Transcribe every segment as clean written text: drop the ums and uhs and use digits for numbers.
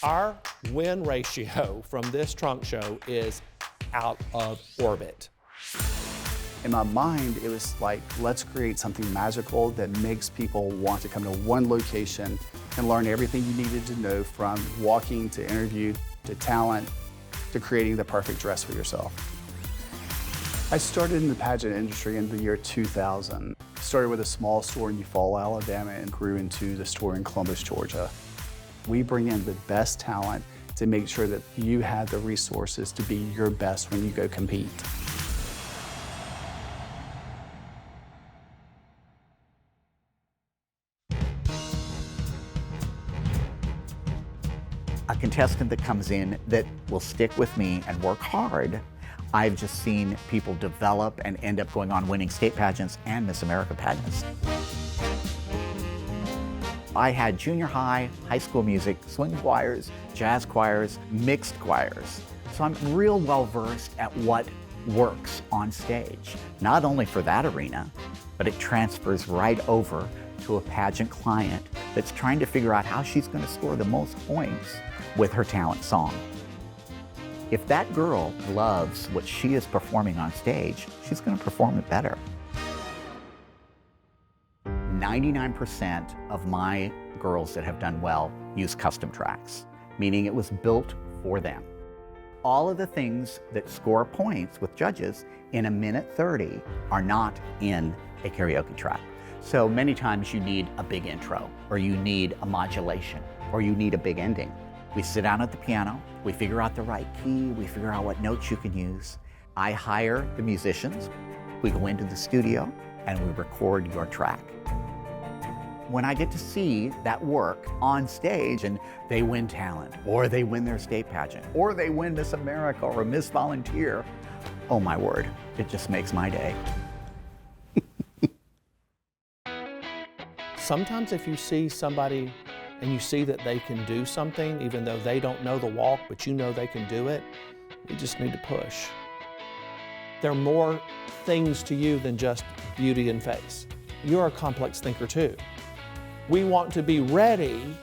Our win ratio from this trunk show is out of orbit. In my mind, it was like, let's create something magical that makes people want to come to one location and learn everything you needed to know, from walking to interview to talent to creating the perfect dress for yourself. I started in the pageant industry in the year 2000. Started with a small store in Eufaula, Alabama, and grew into the store in Columbus, Georgia. We bring in the best talent to make sure that you have the resources to be your best when you go compete. A contestant that comes in that will stick with me and work hard, I've just seen people develop and end up going on winning state pageants and Miss America pageants. I had junior high, high school music, swing choirs, jazz choirs, mixed choirs. So I'm real well versed at what works on stage, not only for that arena, but it transfers right over to a pageant client that's trying to figure out how she's going to score the most points with her talent song. If that girl loves what she is performing on stage, she's going to perform it better. 99% of my girls that have done well use custom tracks, meaning it was built for them. All of the things that score points with judges in a minute 30 are not in a karaoke track. So many times you need a big intro, or you need a modulation, or you need a big ending. We sit down at the piano, we figure out the right key, we figure out what notes you can use. I hire the musicians, we go into the studio, and we record your track. When I get to see that work on stage and they win talent, or they win their state pageant, or they win Miss America or Miss Volunteer, oh my word, it just makes my day. Sometimes if you see somebody and you see that they can do something, even though they don't know the walk, but you know they can do it, you just need to push. There are more things to you than just beauty and face. You're a complex thinker too. We want to be ready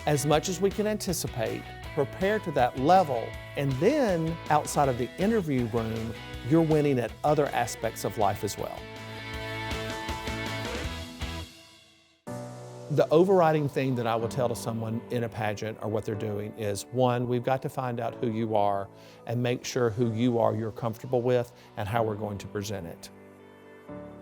as much as we can anticipate, prepare to that level, and then outside of the interview room, you're winning at other aspects of life as well. The overriding thing that I will tell to someone in a pageant or what they're doing is, one, we've got to find out who you are and make sure who you are you're comfortable with and how we're going to present it.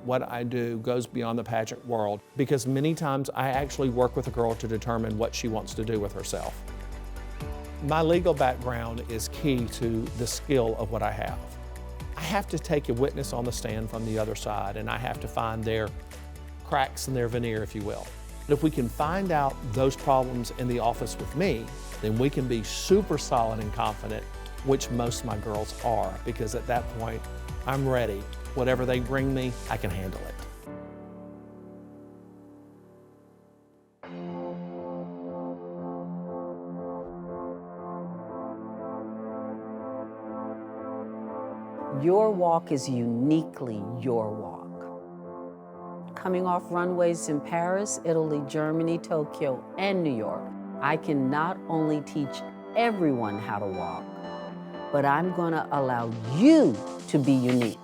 What I do goes beyond the pageant world, because many times I actually work with a girl to determine what she wants to do with herself. My legal background is key to the skill of what I have. I have to take a witness on the stand from the other side, and I have to find their cracks in their veneer, if you will. If we can find out those problems in the office with me, then we can be super solid and confident, which most of my girls are, because at that point, I'm ready. Whatever they bring me, I can handle it. Your walk is uniquely your walk. Coming off runways in Paris, Italy, Germany, Tokyo, and New York, I can not only teach everyone how to walk, but I'm gonna allow you to be unique.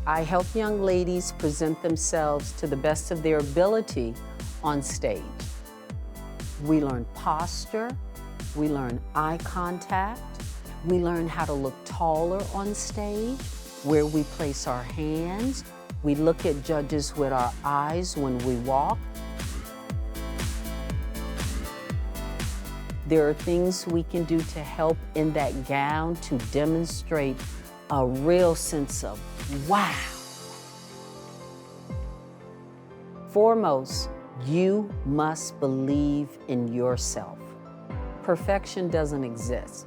I help young ladies present themselves to the best of their ability on stage. We learn posture, we learn eye contact, we learn how to look taller on stage, where we place our hands. We look at judges with our eyes when we walk. There are things we can do to help in that gown to demonstrate a real sense of wow. Foremost, you must believe in yourself. Perfection doesn't exist,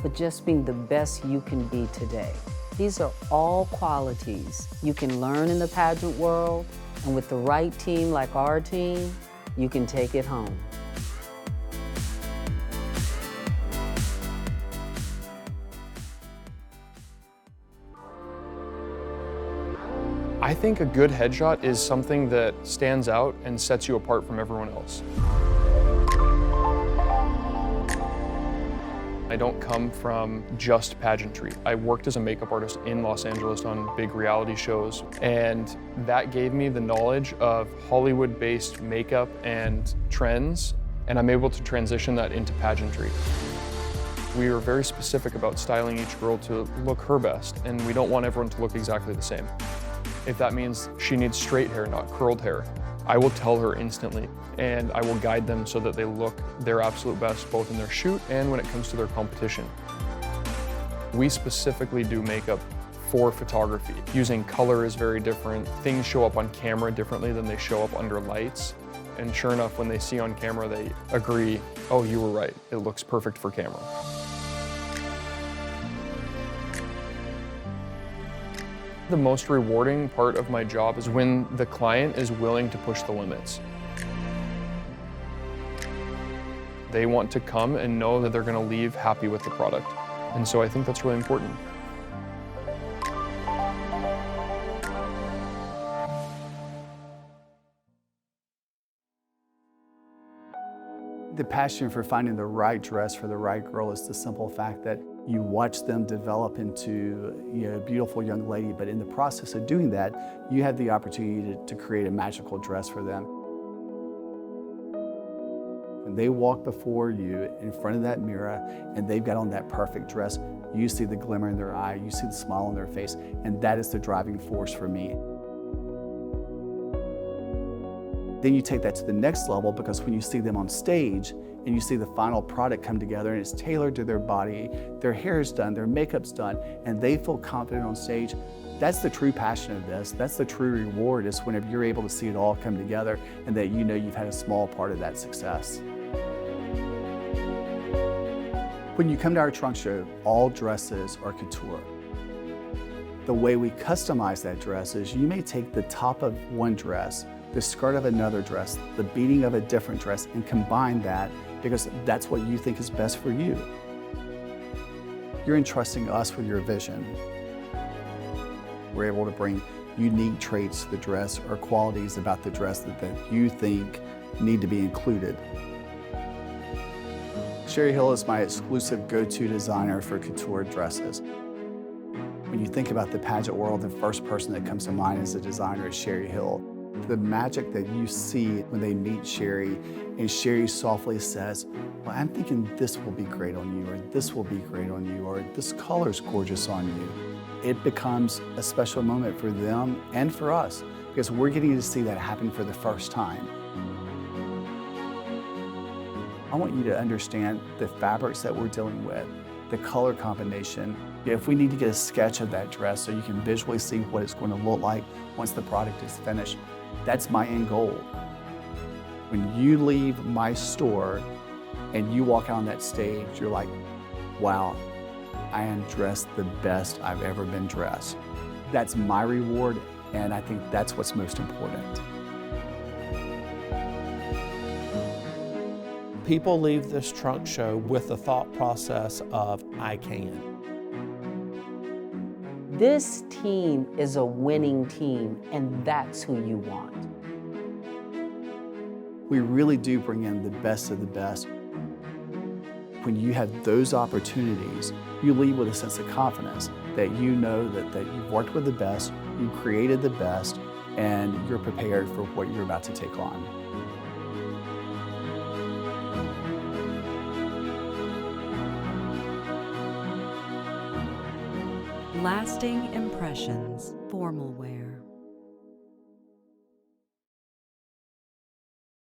but just being the best you can be today. These are all qualities you can learn in the pageant world, and with the right team like our team, you can take it home. I think a good headshot is something that stands out and sets you apart from everyone else. I don't come from just pageantry. I worked as a makeup artist in Los Angeles on big reality shows, and that gave me the knowledge of Hollywood-based makeup and trends, and I'm able to transition that into pageantry. We are very specific about styling each girl to look her best, and we don't want everyone to look exactly the same. If that means she needs straight hair, not curled hair, I will tell her instantly, and I will guide them so that they look their absolute best both in their shoot and when it comes to their competition. We specifically do makeup for photography. Using color is very different. Things show up on camera differently than they show up under lights. And sure enough, when they see on camera, they agree, oh, you were right, it looks perfect for camera. The most rewarding part of my job is when the client is willing to push the limits. They want to come and know that they're going to leave happy with the product. And so I think that's really important. The passion for finding the right dress for the right girl is the simple fact that you watch them develop into a beautiful young lady, but in the process of doing that, you have the opportunity to create a magical dress for them. When they walk before you in front of that mirror and they've got on that perfect dress, you see the glimmer in their eye, you see the smile on their face, and that is the driving force for me. Then you take that to the next level, because when you see them on stage and you see the final product come together and it's tailored to their body, their hair is done, their makeup's done, and they feel confident on stage, that's the true passion of this. That's the true reward, is whenever you're able to see it all come together and that you know you've had a small part of that success. When you come to our trunk show, all dresses are couture. The way we customize that dress is you may take the top of one dress, the skirt of another dress, the beading of a different dress, and combine that because that's what you think is best for you. You're entrusting us with your vision. We're able to bring unique traits to the dress or qualities about the dress that you think need to be included. Sherri Hill is my exclusive go-to designer for couture dresses. When you think about the pageant world, the first person that comes to mind as a designer is Sherri Hill. The magic that you see when they meet Sherri, and Sherri softly says, well, I'm thinking this will be great on you, or this will be great on you, or this color's gorgeous on you. It becomes a special moment for them and for us, because we're getting to see that happen for the first time. I want you to understand the fabrics that we're dealing with, the color combination. If we need to get a sketch of that dress so you can visually see what it's going to look like once the product is finished, that's my end goal. When you leave my store and you walk out on that stage, you're like, wow, I am dressed the best I've ever been dressed. That's my reward, and I think that's what's most important. People leave this trunk show with the thought process of, I can. This team is a winning team, and that's who you want. We really do bring in the best of the best. When you have those opportunities, you leave with a sense of confidence that you know that you've worked with the best, you created the best, and you're prepared for what you're about to take on. Lasting impressions, formal wear.